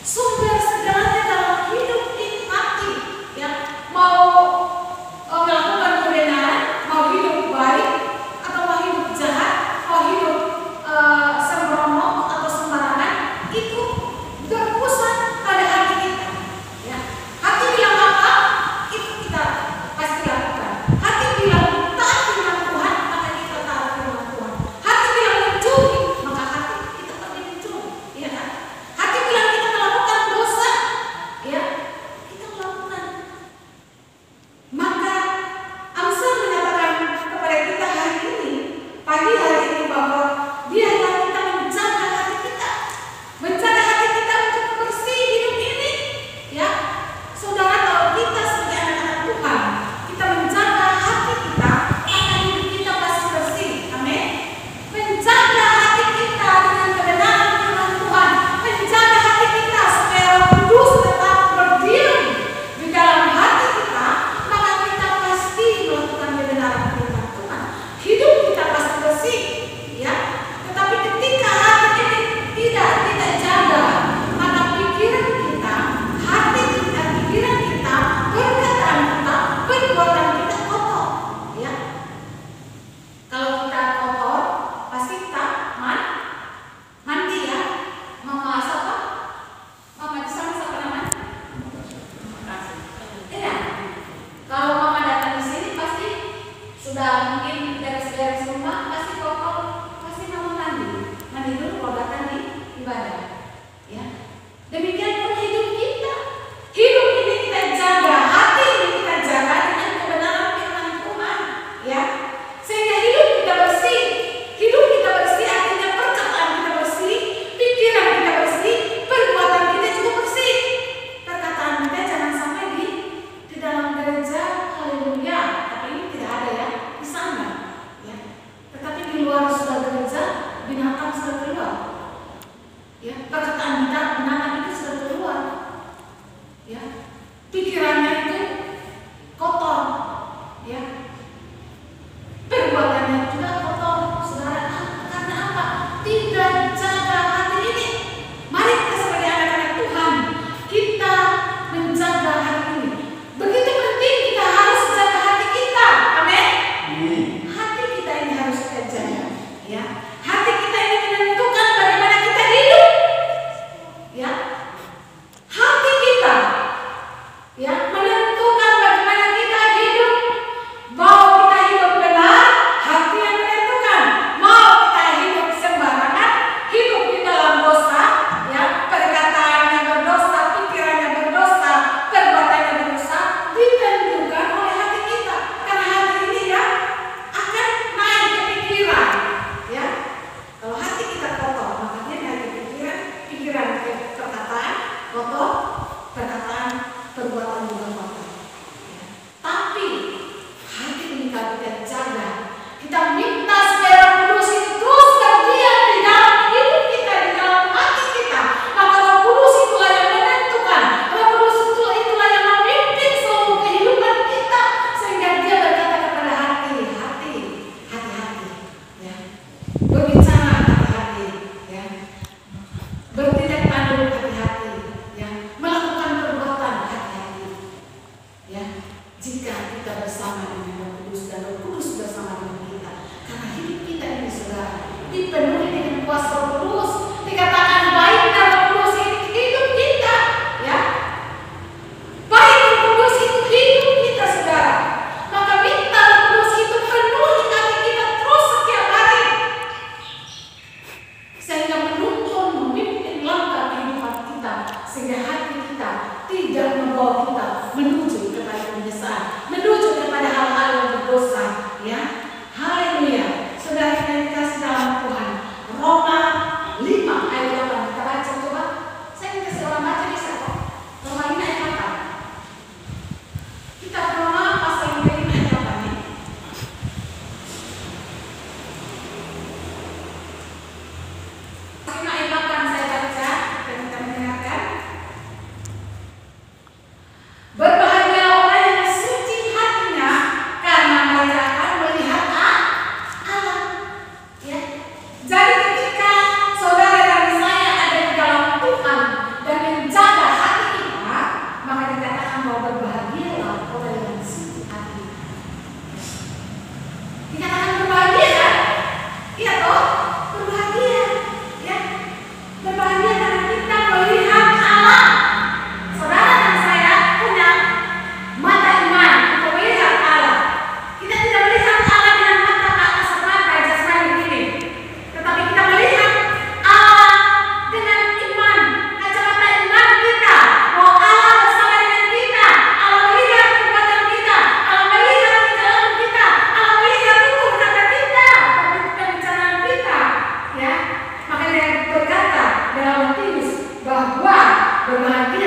Sumber segalanya dalam hidup ini hati, ya. Mau melakukan kebenaran, mau hidup baik atau mau hidup jahat, mau hidup sembrono atau sembarangan, itu berpusat pada hati kita, ya. Hati bilang apa, itu kita pasti lakukan. Hati bilang taat firman Tuhan, maka kita taat firman Tuhan. Hati bilang mencuri, maka hati kita pergi mencuri, ya kan? Hati bilang kita melakukan dosa, ya, kita melakukan. Maka Amsal menyatakan kepada kita hari ini, pagi hari ini, bahwa biarlah kita menjaga hati kita, menjaga hati kita untuk bersih hidup ini, ya. Saudara, kalau kita sebagai anak-anak Tuhan, kita menjaga hati kita, maka hidup kita pasti bersih. Amin. Menjaga hati kita dengan kebenaran firman Tuhan, menjaga hati kita supaya Roh Kudus tetap berdiam di dalam hati kita, maka kita pasti melakukan kebenaran firman Tuhan. Hidup kita pasti bersih, ya. Tetapi ketika hati ini tidak kita jaga, maka pikiran kita, hati kita, pikiran kita, perkataan kita, perbuatan kita kotor, ya. Kalau kita kotor, pasti kita mandi, ya. Mama siapa? Mama di sana siapa namanya? Iya. Kalau mama datang di sini pasti sudah mungkin beres-beres rumah, pasti kotor, pasti mama mandi dulu kalau datang di ibadah, ya. Demikian pun hidup kita. Hidup ini kita jaga, hati ini kita jaga dengan kebenaran firman Tuhan, ya. Sehingga hidup kita bersih. Hidup kita bersih artinya perkataan kita bersih, pikiran kita bersih, perbuatan kita juga bersih. Perkataan kita jangan sampai di dalam gereja, haleluya, tapi ini tidak ada, ya, di sana, ya. Tetapi di luar sudah gereja, binatang sudah keluar, ya. Perkataan binatang itu sudah keluar, ya. Pikirannya itu kotor, ya. Perbuatannya juga kotor, saudara. Karena apa? Tidak jaga hati ini. Mari kita sebagai anak-anak Tuhan, kita menjaga hati ini. Begitu penting kita harus jaga hati kita. Amin. Hati kita ini harus kita jaga, ya. Hati kita ini menentukan bagaimana kita hidup, ya. Hati kita, ya, menentukan bagaimana kita hidup. Mau kita hidup benar, hati yang menentukan. Mau kita hidup sembarangan, hidup di dalam dosa, ya, perkataannya berdosa, pikirannya berdosa, perbuatannya berdosa, ditentukan oleh hati kita. Karena hati ini, ya, akan naik ke pikiran, ya. Kalau hati kita kotor, maka dia naik ke pikiran ke perkataan kotor, perkataan, perbuatan juga kotor, ya. Tapi hati ini kalau kita jaga, kita minta supaya Roh Kudus itu terus berdiam di dalam hidup kita, di dalam hati kita, maka Roh Kudus itulah yang menentukan. Roh Kudus itulah yang memimpin seluruh kehidupan kita, sehingga dia berkata kepada hati, hati-hati, ya. Berbicara hati-hati, ya. Bertindak tanduk hati-hati, ya. Melakukan perbuatan hati-hati, ya. Jika kita bersama dengan Roh Kudus dan Roh Kudus bersama dengan kita, karena hidup kita ini, saudara, dipenuhi dengan kuasa Roh Kudus. Dikatakan baiknya Roh Kudus ini hidup kita, ya. Baik Roh Kudus itu hidup kita, saudara. Maka minta Roh Kudus itu penuhi hati kita terus setiap hari, sehingga menuntun, memimpin langkah kehidupan kita, sehingga hati kita tidak membawa kita menuju kepada penyesal, menuju kepada hal-hal yang berdosa, ya. Haleluya. Saudara yang dikasih dalam Tuhan, Roma 5 ayat 8, kita baca coba. Saya ingin kasih orang baca, bisa kok. Roma 5 ayat 8. Kitab Roma pasal 5 ayat 8 nih. Ayat 8 saya baca dan kita mendengarkan. berbahagia